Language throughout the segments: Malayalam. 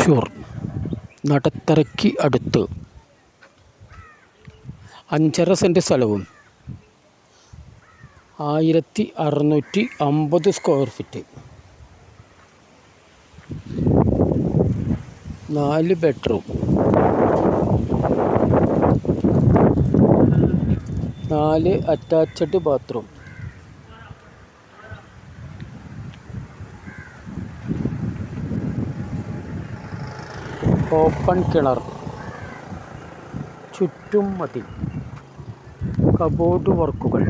തൃശ്ശൂർ നടത്തറയ്ക്ക് അടുത്ത് 5.5 സെൻറ്റ് സ്ഥലവും 1650 square feet 4 bedroom 4 attached bathroom open കിണർ ചുറ്റും മതിൽ കബോർഡ് വർക്കുകൾ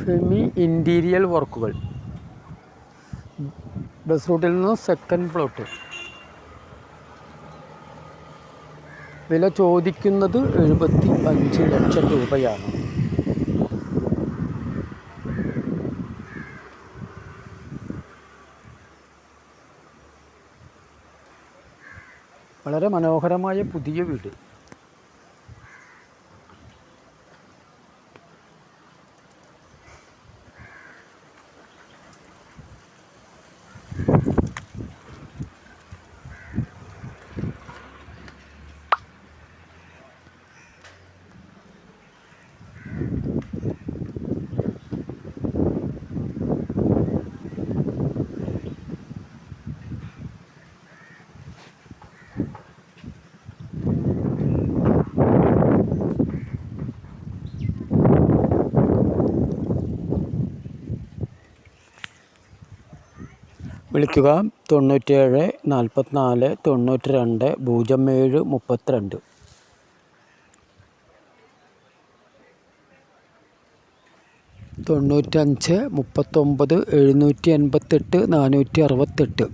സെമി ഇൻറ്റീരിയൽ വർക്കുകൾ ബസ് റൂട്ടിൽ നിന്ന് സെക്കൻഡ് പ്ലോട്ട് വില ചോദിക്കുന്നത് 75 ലക്ഷം രൂപയാണ്. വളരെ മനോഹരമായ പുതിയ വീട്. വിളിക്കുക 97 44 92 07 32. തൊണ്ണൂറ്റഞ്ച് 39 788 468.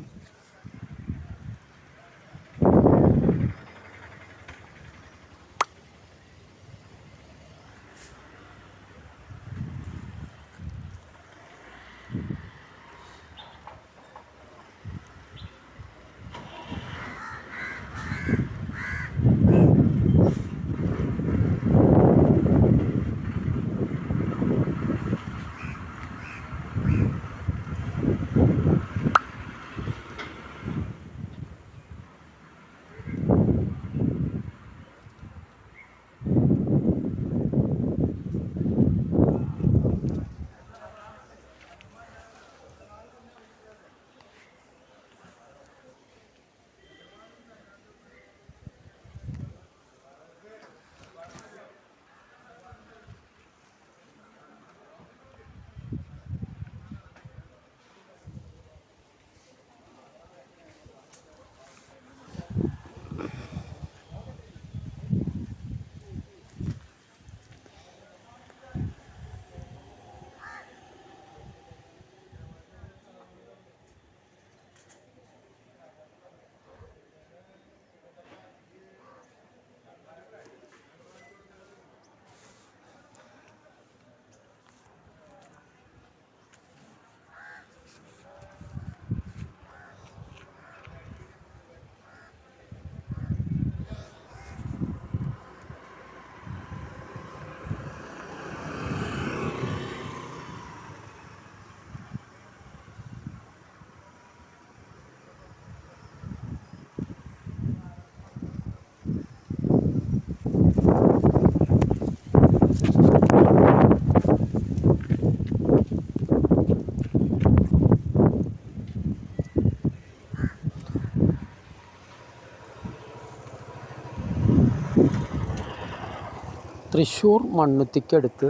തൃശ്ശൂർ മണ്ണുത്തിക്കടുത്ത്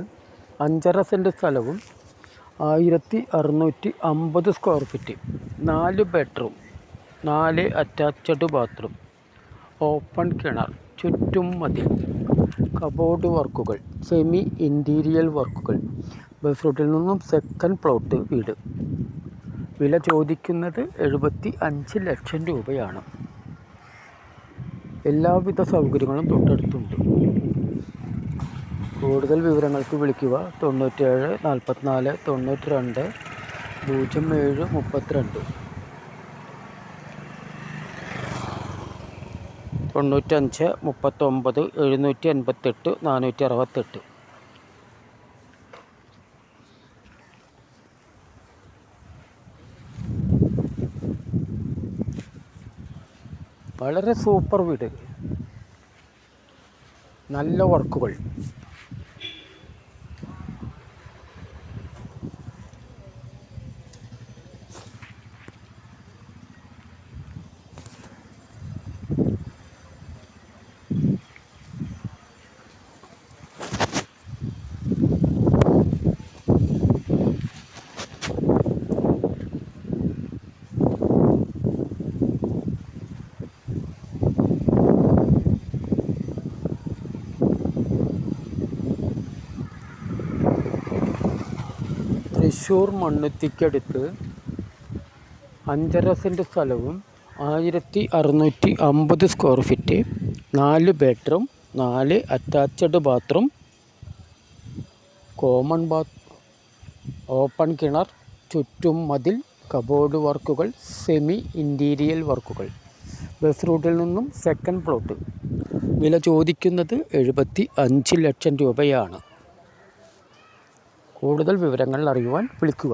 5.5 സെൻറ്റ് സ്ഥലവും 1650 square feet 4 bedroom 4 attached bathroom open കിണർ ചുറ്റും മതിൽ കബോർഡ് വർക്കുകൾ സെമി ഇൻറ്റീരിയൽ വർക്കുകൾ ബസ് റൂട്ടിൽ നിന്നും സെക്കൻഡ് പ്ലോട്ട് വീട്. വില ചോദിക്കുന്നത് 75 ലക്ഷം രൂപയാണ്. എല്ലാവിധ സൗകര്യങ്ങളും തൊട്ടടുത്തുണ്ട്. കൂടുതൽ വിവരങ്ങൾക്ക് വിളിക്കുക 97 44 92 07 32. 95 39 788 468. വളരെ സൂപ്പർ വീട്, നല്ല വർക്കുകൾ. തൃശ്ശൂർ മണ്ണുത്തിക്കടുത്ത് 5.5 സെൻറ്റ് സ്ഥലവും 1650 square feet, 4 bedroom, 4 attached bathroom, common bath, open കിണർ, ചുറ്റും മതിൽ, കബോർഡ് വർക്കുകൾ, സെമി ഇൻറ്റീരിയൽ വർക്കുകൾ. ബസ് റൂട്ടിൽ നിന്നും സെക്കൻഡ് പ്ലോട്ട്. വില ചോദിക്കുന്നത് 75 ലക്ഷം രൂപയാണ്. കൂടുതൽ വിവരങ്ങൾ അറിയുവാൻ വിളിക്കുക.